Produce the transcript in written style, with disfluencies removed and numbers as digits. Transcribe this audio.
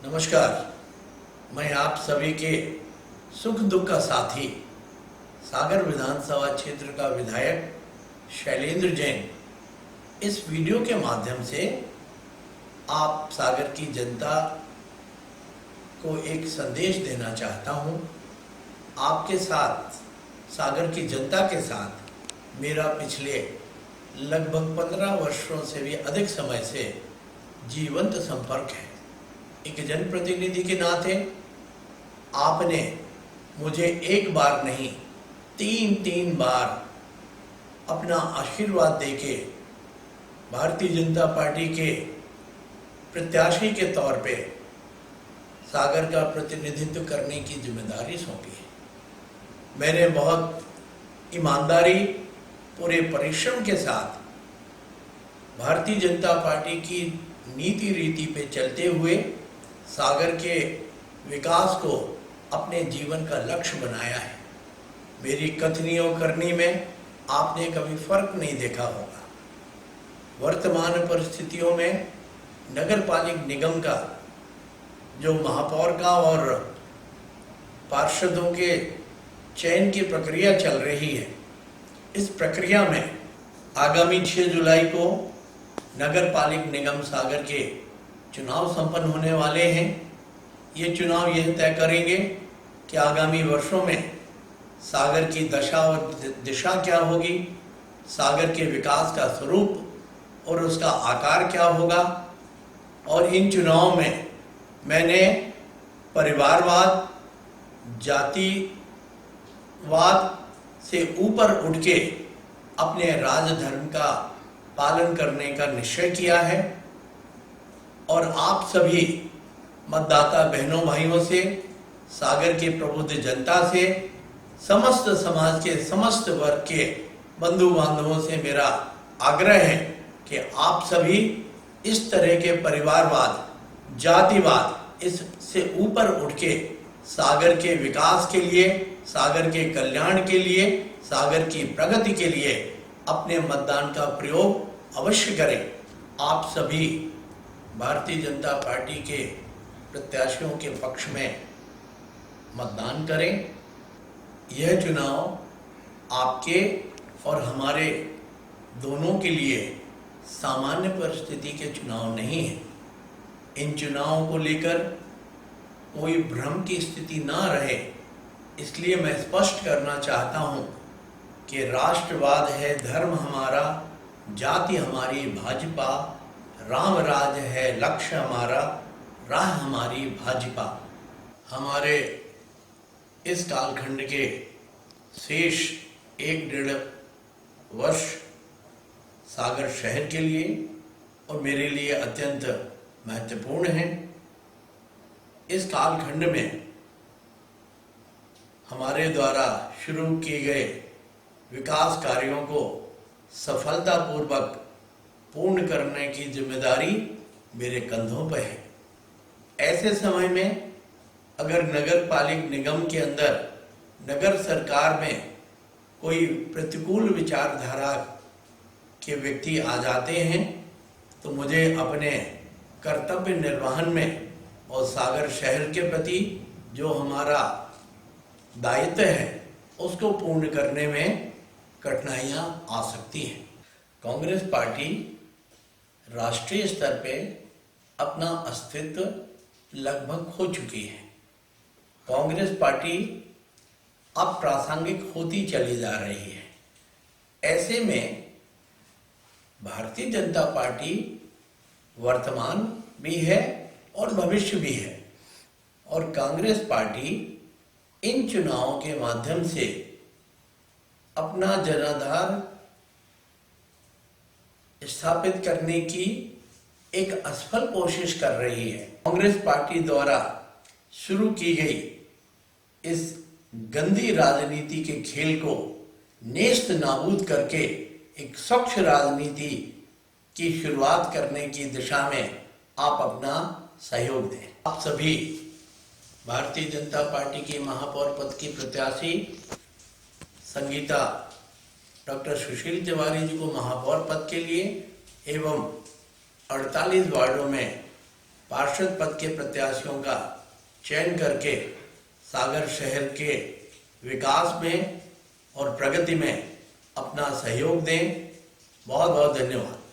नमस्कार। मैं आप सभी के सुख दुख का साथी सागर विधानसभा क्षेत्र का विधायक शैलेंद्र जैन इस वीडियो के माध्यम से आप सागर की जनता को एक संदेश देना चाहता हूं। आपके साथ, सागर की जनता के साथ मेरा पिछले लगभग 15 वर्षों से भी अधिक समय से जीवंत संपर्क है। एक जनप्रतिनिधि के नाते आपने मुझे एक बार नहीं, तीन बार अपना आशीर्वाद देके भारतीय जनता पार्टी के प्रत्याशी के तौर पे सागर का प्रतिनिधित्व करने की जिम्मेदारी सौंपी है। मैंने बहुत ईमानदारी, पूरे परिश्रम के साथ भारतीय जनता पार्टी की नीति रीति पे चलते हुए सागर के विकास को अपने जीवन का लक्ष्य बनाया है। मेरी कथनी और करनी में आपने कभी फर्क नहीं देखा होगा। वर्तमान परिस्थितियों में नगर पालिक निगम का जो महापौर का और पार्षदों के चयन की प्रक्रिया चल रही है, इस प्रक्रिया में आगामी 6 जुलाई को नगर पालिक निगम सागर के चुनाव संपन्न होने वाले हैं। ये चुनाव यह तय करेंगे कि आगामी वर्षों में सागर की दशा और दिशा क्या होगी, सागर के विकास का स्वरूप और उसका आकार क्या होगा। और इन चुनावों में मैंने परिवारवाद, जातिवाद से ऊपर उठ के अपने राजधर्म का पालन करने का निश्चय किया है और आप सभी मतदाता बहनों भाइयों से, सागर के प्रबुद्ध जनता से, समस्त समाज के समस्त वर्ग के बंधु बांधवों से मेरा आग्रह है कि आप सभी इस तरह के परिवारवाद, जातिवाद, इससे ऊपर उठ के सागर के विकास के लिए, सागर के कल्याण के लिए, सागर की प्रगति के लिए अपने मतदान का प्रयोग अवश्य करें। आप सभी भारतीय जनता पार्टी के प्रत्याशियों के पक्ष में मतदान करें। यह चुनाव आपके और हमारे दोनों के लिए सामान्य परिस्थिति के चुनाव नहीं है। इन चुनावों को लेकर कोई भ्रम की स्थिति ना रहे, इसलिए मैं स्पष्ट करना चाहता हूं कि राष्ट्रवाद है धर्म हमारा, जाति हमारी भाजपा, राम राज है लक्ष्य हमारा, राह हमारी भाजपा। हमारे इस कालखंड के शेष 1-1.5 वर्ष सागर शहर के लिए और मेरे लिए अत्यंत महत्वपूर्ण हैं। इस कालखंड में हमारे द्वारा शुरू किए गए विकास कार्यों को सफलतापूर्वक पूर्ण करने की जिम्मेदारी मेरे कंधों पर है। ऐसे समय में अगर नगर पालिक निगम के अंदर, नगर सरकार में कोई प्रतिकूल विचारधारा के व्यक्ति आ जाते हैं तो मुझे अपने कर्तव्य निर्वहन में और सागर शहर के प्रति जो हमारा दायित्व है उसको पूर्ण करने में कठिनाइयां आ सकती हैं। कांग्रेस पार्टी राष्ट्रीय स्तर पे अपना अस्तित्व लगभग खो चुकी है। कांग्रेस पार्टी अब प्रासंगिक होती चली जा रही है। ऐसे में भारतीय जनता पार्टी वर्तमान भी है और भविष्य भी है और कांग्रेस पार्टी इन चुनावों के माध्यम से अपना जनाधार स्थापित करने की एक असफल कोशिश कर रही है। कांग्रेस पार्टी द्वारा शुरू की गई इस गंदी राजनीति के खेल को नेस्त नाबूद करके एक स्वच्छ राजनीति की शुरुआत करने की दिशा में आप अपना सहयोग दें। आप सभी भारतीय जनता पार्टी की महापौर पद की प्रत्याशी संगीता डॉक्टर सुशील तिवारी जी को महापौर पद के लिए एवं 48 वार्डों में पार्षद पद के प्रत्याशियों का चयन करके सागर शहर के विकास में और प्रगति में अपना सहयोग दें। बहुत बहुत धन्यवाद।